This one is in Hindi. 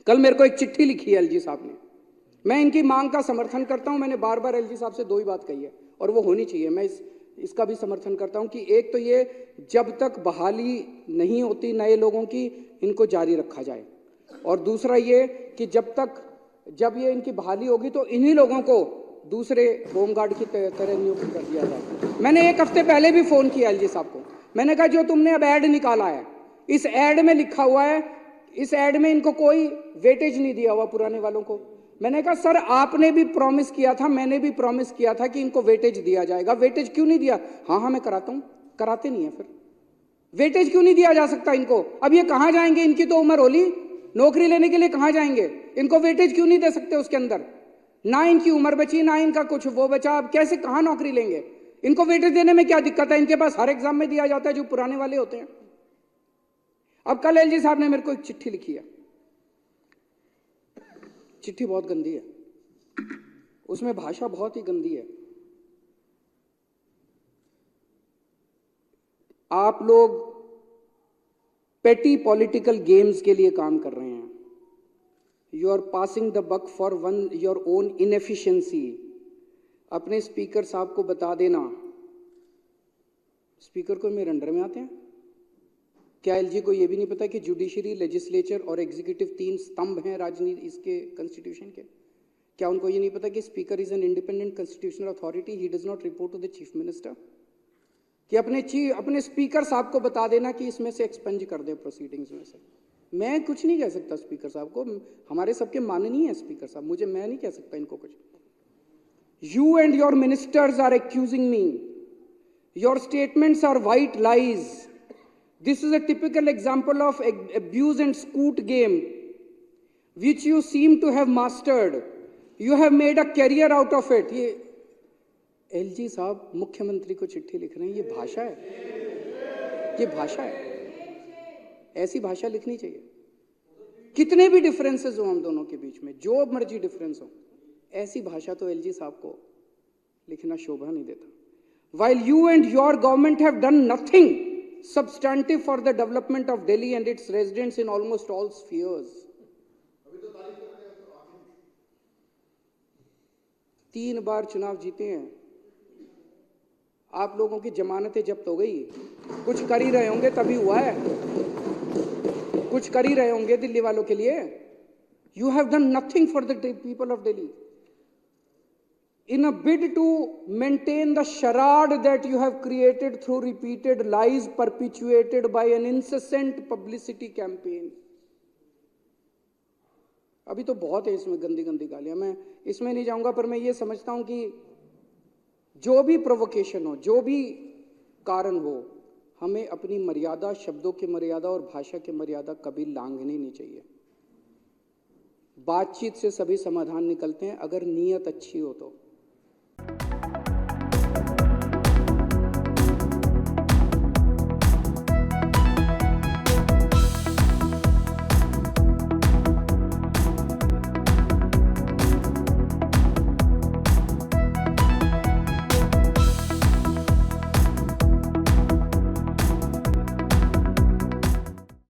कल मेरे को एक चिट्ठी लिखी है एलजी साहब ने। मैं इनकी मांग का समर्थन करता हूं। मैंने बार बार एलजी साहब से दो ही बात कही है और वो होनी चाहिए। मैं इसका भी समर्थन करता हूं कि एक तो ये, जब तक बहाली नहीं होती नए लोगों की, इनको जारी रखा जाए, और दूसरा ये कि जब ये इनकी बहाली होगी तो इन्हीं लोगों को दूसरे होमगार्ड की तरह नियुक्त कर दिया जाए। मैंने एक हफ्ते पहले भी फोन किया एलजी साहब को। मैंने कहा जो तुमने अब ऐड निकाला है, इस ऐड में लिखा हुआ है, इस ऐड में इनको कोई वेटेज नहीं दिया हुआ पुराने वालों को। मैंने कहा सर आपने भी प्रॉमिस किया था, मैंने भी प्रॉमिस किया था कि इनको वेटेज दिया जाएगा, वेटेज क्यों नहीं दिया? हाँ मैं कराता हूं। कराते नहीं है। फिर वेटेज क्यों नहीं दिया जा सकता इनको? अब ये कहां जाएंगे? इनकी तो उम्र होली, नौकरी लेने के लिए कहां जाएंगे? इनको वेटेज क्यों नहीं दे सकते? उसके अंदर ना इनकी उम्र बची, ना इनका कुछ वो बचा। अब कैसे, कहां नौकरी लेंगे? इनको वेटेज देने में क्या दिक्कत है? इनके पास हर एग्जाम में दिया जाता है जो पुराने वाले होते हैं। अब कल एलजी साहब ने मेरे को एक चिट्ठी लिखी है। चिट्ठी बहुत गंदी है, उसमें भाषा बहुत ही गंदी है। आप लोग पेटी पॉलिटिकल गेम्स के लिए काम कर रहे हैं। You are passing the buck for one your own inefficiency. अपने स्पीकर साहब को बता देना। स्पीकर को मेरे अंडर में आते हैं क्या? एलजी को यह भी नहीं पता कि जुडिशरी, लेजिस्लेचर और एग्जीक्यूटिव तीन स्तंभ हैं राजनीति इसके कॉन्स्टिट्यूशन के? क्या उनको ये नहीं पता कि speaker is an independent constitutional authority, he does not report to the chief minister? कि अपने स्पीकर साहब को बता देना कि इसमें से एक्सपंज कर दे प्रोसीडिंग्स में से। मैं कुछ नहीं कह सकता स्पीकर साहब को, हमारे सबके माननीय है स्पीकर साहब, मैं नहीं कह सकता इनको कुछ। You and your ministers are accusing me, your statements are white lies. This is a typical example of abuse and scoot game, which you seem to have mastered. You have made a career out of it. ये एलजी साहब मुख्यमंत्री को चिट्ठी लिख रहे हैं। ये भाषा है, ये भाषा है। ऐसी भाषा लिखनी चाहिए। कितने भी डिफरेंसेस हो हम दोनों के बीच में, जो मर्जी डिफरेंस हो, ऐसी भाषा तो एलजी साहब को लिखना शोभा नहीं देता। While you and your government have done nothing substantive for the development of Delhi and its residents in almost all spheres. 3 बार चुनाव जीते हैं आप लोगों की जमानतें जब्त हो गई। कुछ कर ही रहे होंगे तभी हुआ है, कुछ कर ही रहे होंगे दिल्ली वालों के लिए। You have done nothing for the people of Delhi. In a bid to maintain the charade that you have created through repeated lies perpetuated by an incessant publicity campaign. अभी तो बहुत है इसमें गंदी गंदी गालियां, मैं इसमें नहीं जाऊंगा, पर मैं ये समझता हूं कि जो भी प्रोवोकेशन हो, जो भी कारण हो, हमें अपनी मर्यादा, शब्दों की मर्यादा और भाषा की मर्यादा कभी लांघनी नहीं चाहिए। बातचीत से सभी समाधान निकलते हैं, अगर नीयत अच्छी हो तो।